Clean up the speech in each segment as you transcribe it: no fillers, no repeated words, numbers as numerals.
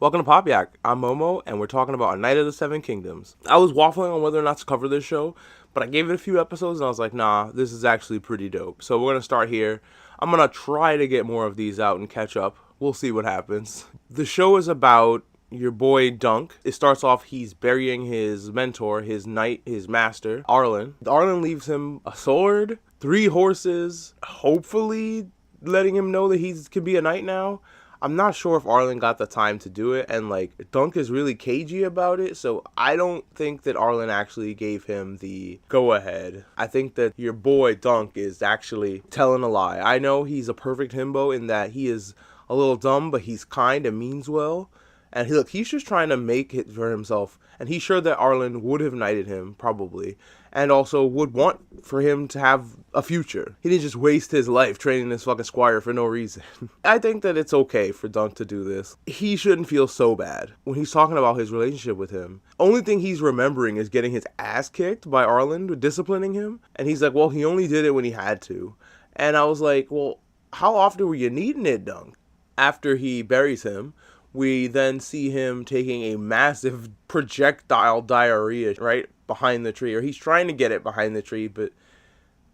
Welcome to Pop Yak. I'm Momo, and we're talking about A Night of the Seven Kingdoms. I was waffling on whether or not to cover this show, but I gave it a few episodes, and I was like, nah, this is actually pretty dope. So we're going to start here. I'm going to try to get more of these out and catch up. We'll see what happens. The show is about your boy Dunk. It starts off, he's burying his mentor, his knight, his master, Arlen. Arlen leaves him a sword, 3 horses, hopefully letting him know that he can be a knight now. I'm not sure if Arlen got the time to do it, and Dunk is really cagey about it, so I don't think that Arlen actually gave him the go ahead. I think that your boy Dunk is actually telling a lie. I know he's a perfect himbo in that he is a little dumb, but he's kind and means well. And he's just trying to make it for himself. And he's sure that Arlen would have knighted him, probably. And also would want for him to have a future. He didn't just waste his life training this fucking squire for no reason. I think that it's okay for Dunk to do this. He shouldn't feel so bad when he's talking about his relationship with him. Only thing he's remembering is getting his ass kicked by Arlen, disciplining him. And he's like, well, he only did it when he had to. And I was like, well, how often were you needing it, Dunk? After he buries him, we then see him taking a massive projectile diarrhea right behind the tree. Or he's trying to get it behind the tree, but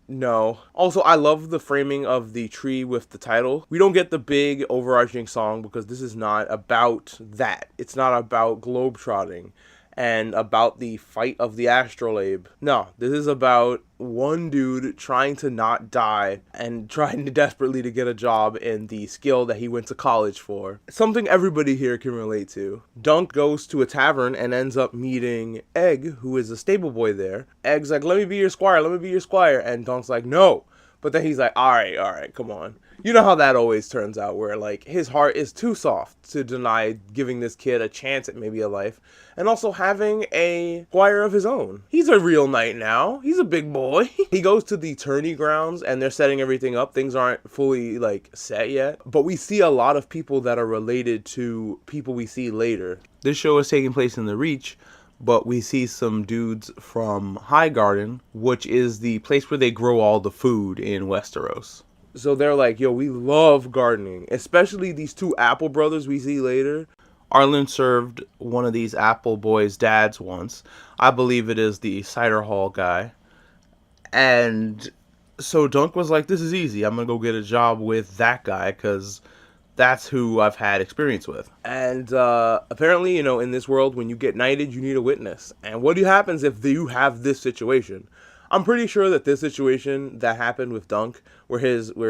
no. Also, I love the framing of the tree with the title. We don't get the big overarching song because this is not about that. It's not about globetrotting and about the fight of the astrolabe. No, this is about one dude trying to not die and trying to desperately to get a job in the skill that he went to college for. Something everybody here can relate to. Dunk goes to a tavern and ends up meeting Egg, who is a stable boy there. Egg's like, let me be your squire. And Dunk's like, no. But then he's like, all right, come on. You know how that always turns out, where his heart is too soft to deny giving this kid a chance at maybe a life, and also having a squire of his own. He's a real knight now. He's a big boy. He goes to the tourney grounds, and they're setting everything up. Things aren't fully set yet, but we see a lot of people that are related to people we see later. This show is taking place in the Reach, but we see some dudes from High Garden, which is the place where they grow all the food in Westeros. So they're like, yo, we love gardening, especially these 2 Apple brothers we see later. Arlen served one of these Apple boys' dads once. I believe it is the cider hall guy. And so Dunk was like, this is easy. I'm going to go get a job with that guy because that's who I've had experience with. And apparently, in this world, when you get knighted, you need a witness. And what happens if you have this situation? I'm pretty sure that this situation that happened with Dunk, where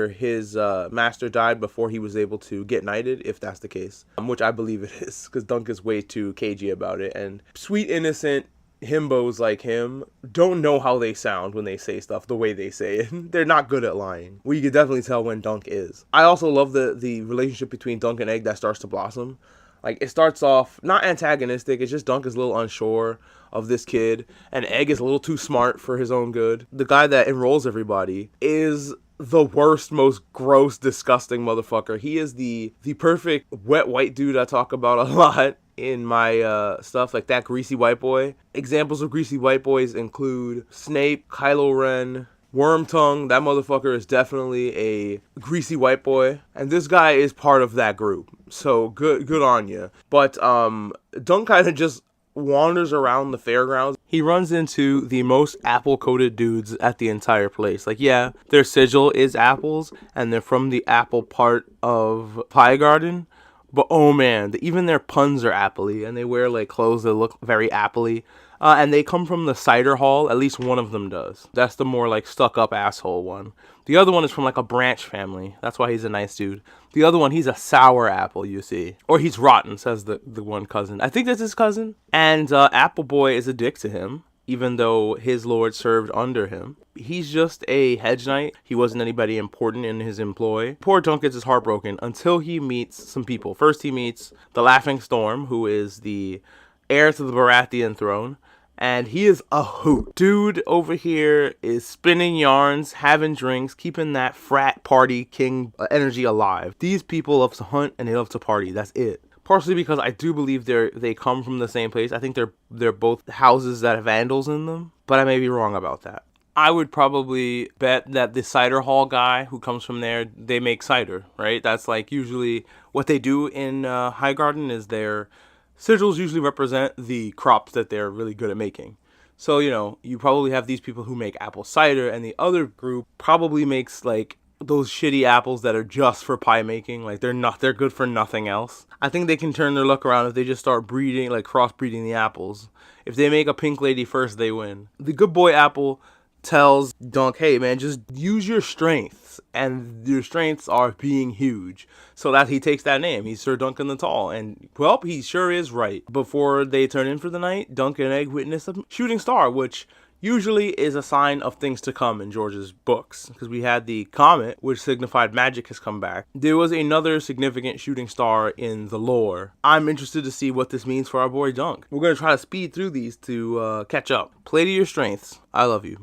his master died before he was able to get knighted, if that's the case, which I believe it is, because Dunk is way too cagey about it. And sweet, innocent himbos like him don't know how they sound when they say stuff the way they say it. They're not good at lying. Well, you can definitely tell when Dunk is. I also love the relationship between Dunk and Egg that starts to blossom. It starts off not antagonistic. It's just Dunk is a little unsure of this kid, and Egg is a little too smart for his own good. The guy that enrolls everybody is the worst, most gross, disgusting motherfucker. He is the perfect wet white dude I talk about a lot in my stuff, like that greasy white boy. Examples of greasy white boys include Snape, Kylo Ren, Wormtongue. That motherfucker is definitely a greasy white boy, and this guy is part of that group. So good on you. But Dunk kind of just wanders around the fairgrounds. He runs into the most apple-coated dudes at the entire place. Yeah, their sigil is apples, and they're from the apple part of Pie Garden. But oh man, even their puns are appley, and they wear clothes that look very appley. And they come from the cider hall. At least one of them does. That's the more stuck-up asshole one. The other one is from a branch family. That's why he's a nice dude. The other one, he's a sour apple, you see. Or he's rotten, says the one cousin. I think that's his cousin. And Apple Boy is a dick to him, even though his lord served under him. He's just a hedge knight. He wasn't anybody important in his employ. Poor Dunk gets his heart broken until he meets some people. First, he meets the Laughing Storm, who is the heir to the Baratheon throne. And he is a hoot. Dude over here is spinning yarns, having drinks, keeping that frat party king energy alive. These people love to hunt and they love to party. That's it. Partially because I do believe they come from the same place. I think they're both houses that have vandals in them, but I may be wrong about that. I would probably bet that the cider hall guy who comes from there, they make cider, right? That's like usually what they do in High Garden is their sigils usually represent the crops that they're really good at making. So, you probably have these people who make apple cider, and the other group probably makes like those shitty apples that are just for pie making. Like they're good for nothing else. I think they can turn their luck around if they just start breeding, like crossbreeding the apples. If they make a pink lady first, they win. The good boy apple tells Dunk, hey man, just use your strengths, and your strengths are being huge. So that he takes that name. He's Sir Duncan the Tall, and well, he sure is right. Before they turn in for the night, Dunk and Egg witness a shooting star, which usually is a sign of things to come in George's books, because we had the comet, which signified magic has come back. There was another significant shooting star in the lore. I'm interested to see what this means for our boy Dunk. We're going to try to speed through these to catch up. Play to your strengths. I love you.